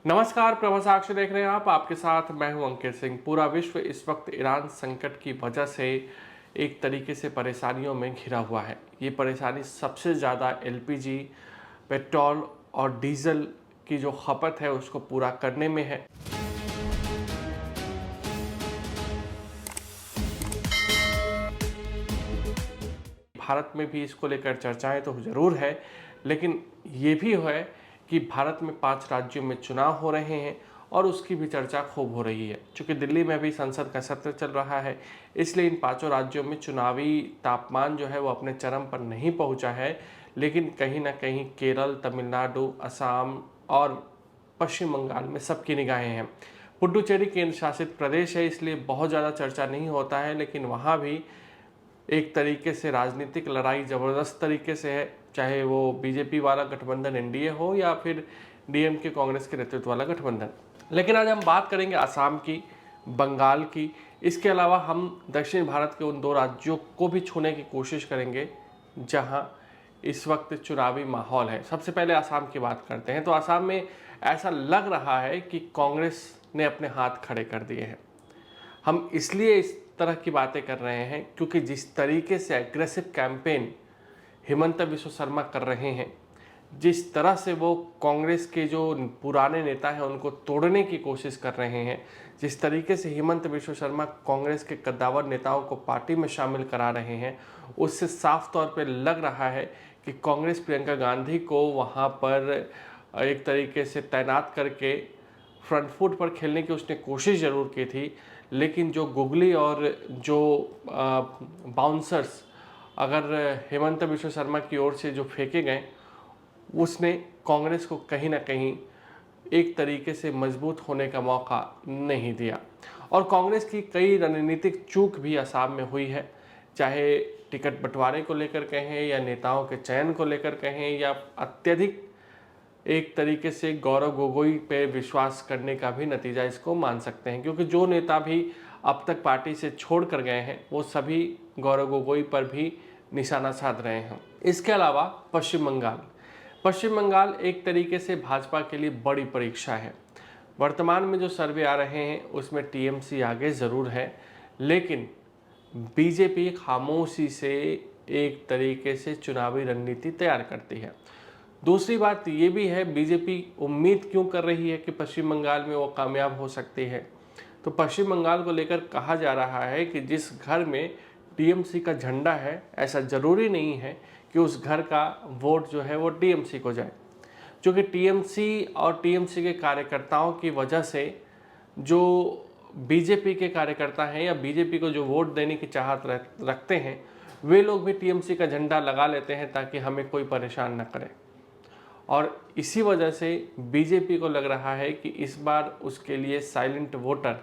नमस्कार, प्रभा साक्ष्य देख रहे हैं आप। आपके साथ मैं हूं अंकित सिंह। पूरा विश्व इस वक्त ईरान संकट की वजह से एक तरीके से परेशानियों में घिरा हुआ है। ये परेशानी सबसे ज़्यादा एलपीजी, पेट्रोल और डीजल की जो खपत है उसको पूरा करने में है। भारत में भी इसको लेकर चर्चाएं तो ज़रूर है, लेकिन ये भी है कि भारत में 5 राज्यों में चुनाव हो रहे हैं और उसकी भी चर्चा खूब हो रही है। चूँकि दिल्ली में भी संसद का सत्र चल रहा है, इसलिए इन 5 राज्यों में चुनावी तापमान जो है वो अपने चरम पर नहीं पहुंचा है, लेकिन कहीं ना कहीं केरल, तमिलनाडु, असम और पश्चिम बंगाल में सबकी निगाहें हैं। पुडुचेरी केंद्र शासित प्रदेश है, इसलिए बहुत ज़्यादा चर्चा नहीं होता है, लेकिन वहाँ भी एक तरीके से राजनीतिक लड़ाई ज़बरदस्त तरीके से है, चाहे वो बीजेपी वाला गठबंधन एनडीए हो या फिर डीएमके कांग्रेस के नेतृत्व वाला गठबंधन। लेकिन आज हम बात करेंगे असम की, बंगाल की। इसके अलावा हम दक्षिण भारत के उन 2 राज्यों को भी छूने की कोशिश करेंगे जहां इस वक्त चुनावी माहौल है। सबसे पहले असम की बात करते हैं। तो असम में ऐसा लग रहा है कि कांग्रेस ने अपने हाथ खड़े कर दिए हैं। हम इसलिए इस तरह की बातें कर रहे हैं क्योंकि जिस तरीके से एग्रेसिव कैंपेन हिमंता बिस्वा शर्मा कर रहे हैं, जिस तरह से वो कांग्रेस के जो पुराने नेता हैं उनको तोड़ने की कोशिश कर रहे हैं, जिस तरीके से हिमंता बिस्वा शर्मा कांग्रेस के कद्दावर नेताओं को पार्टी में शामिल करा रहे हैं, उससे साफ तौर पे लग रहा है कि कांग्रेस प्रियंका गांधी को वहाँ पर एक तरीके से तैनात करके फ्रंट फुट पर खेलने की उसने कोशिश ज़रूर की थी, लेकिन जो गुगली और जो बाउंसर्स अगर हिमंता बिस्वा शर्मा की ओर से जो फेंके गए, उसने कांग्रेस को कहीं ना कहीं एक तरीके से मजबूत होने का मौका नहीं दिया। और कांग्रेस की कई रणनीतिक चूक भी असम में हुई है, चाहे टिकट बंटवारे को लेकर कहें या नेताओं के चयन को लेकर कहें या अत्यधिक एक तरीके से गौरव गोगोई पे विश्वास करने का भी नतीजा इसको मान सकते हैं, क्योंकि जो नेता भी अब तक पार्टी से छोड़ कर गए हैं वो सभी गौरव गोगोई पर भी निशाना साध रहे हैं। इसके अलावा पश्चिम बंगाल एक तरीके से भाजपा के लिए बड़ी परीक्षा है। वर्तमान में जो सर्वे आ रहे हैं उसमें टीएमसी आगे ज़रूर है, लेकिन बीजेपी खामोशी से एक तरीके से चुनावी रणनीति तैयार करती है। दूसरी बात ये भी है, बीजेपी उम्मीद क्यों कर रही है कि पश्चिम बंगाल में वो कामयाब हो सकती है। तो पश्चिम बंगाल को लेकर कहा जा रहा है कि जिस घर में टीएमसी का झंडा है, ऐसा ज़रूरी नहीं है कि उस घर का वोट जो है वो टीएमसी को जाए, क्योंकि टीएमसी और टीएमसी के कार्यकर्ताओं की वजह से जो बीजेपी के कार्यकर्ता हैं या बीजेपी को जो वोट देने की चाहत रखते हैं, वे लोग भी टीएमसी का झंडा लगा लेते हैं ताकि हमें कोई परेशान न करे। और इसी वजह से बीजेपी को लग रहा है कि इस बार उसके लिए साइलेंट वोटर,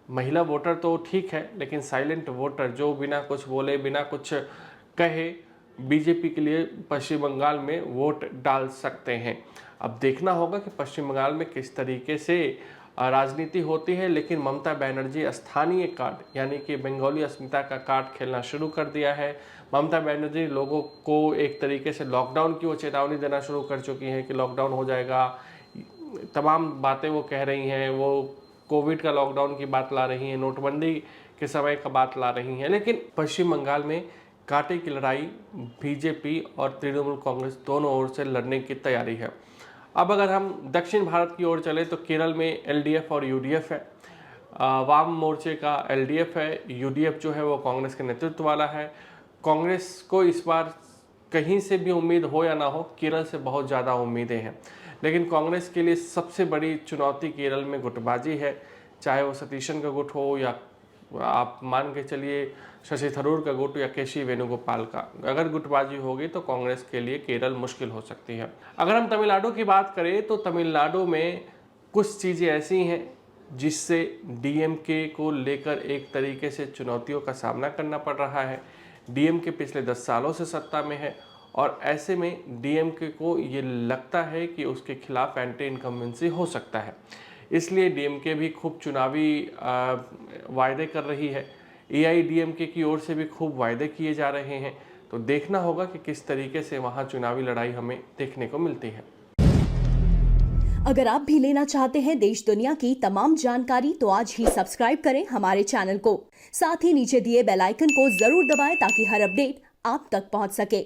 महिला वोटर तो ठीक है, लेकिन साइलेंट वोटर जो बिना कुछ बोले, बिना कुछ कहे बीजेपी के लिए पश्चिम बंगाल में वोट डाल सकते हैं। अब देखना होगा कि पश्चिम बंगाल में किस तरीके से राजनीति होती है, लेकिन ममता बनर्जी स्थानीय कार्ड यानी कि बंगाली अस्मिता का कार्ड खेलना शुरू कर दिया है। ममता बनर्जी लोगों को एक तरीके से लॉकडाउन की वो चेतावनी देना शुरू कर चुकी हैं कि लॉकडाउन हो जाएगा। तमाम बातें वो कह रही हैं, वो कोविड का लॉकडाउन की बात ला रही हैं, नोटबंदी के समय का बात ला रही हैं, लेकिन पश्चिम बंगाल में कांटे की लड़ाई बीजेपी और तृणमूल कांग्रेस दोनों ओर से लड़ने की तैयारी है। अब अगर हम दक्षिण भारत की ओर चले तो केरल में एलडीएफ और यूडीएफ है। वाम मोर्चे का एलडीएफ है, यूडीएफ जो है वो कांग्रेस के नेतृत्व वाला है। कांग्रेस को इस बार कहीं से भी उम्मीद हो या ना हो, केरल से बहुत ज़्यादा उम्मीदें हैं, लेकिन कांग्रेस के लिए सबसे बड़ी चुनौती केरल में गुटबाजी है, चाहे वो सतीशन का गुट हो या आप मान के चलिए शशि थरूर का गुट या केसी वेणुगोपाल का। अगर गुटबाजी होगी तो कांग्रेस के लिए केरल मुश्किल हो सकती है। अगर हम तमिलनाडु की बात करें तो तमिलनाडु में कुछ चीज़ें ऐसी हैं जिससे डीएमके को लेकर एक तरीके से चुनौतियों का सामना करना पड़ रहा है। डीएमके पिछले 10 सालों से सत्ता में है और ऐसे में डीएमके को ये लगता है कि उसके खिलाफ एंटी इनकम्बेंसी हो सकता है, इसलिए डीएमके भी खूब चुनावी वायदे कर रही है। एआईडीएमके की ओर से भी खूब वायदे किए जा रहे हैं। तो देखना होगा कि किस तरीके से वहाँ चुनावी लड़ाई हमें देखने को मिलती है। अगर आप भी लेना चाहते हैं देश दुनिया की तमाम जानकारी तो आज ही सब्सक्राइब करें हमारे चैनल को। साथ ही नीचे दिए बेल आइकन को जरूर दबाएं ताकि हर अपडेट आप तक पहुंच सके।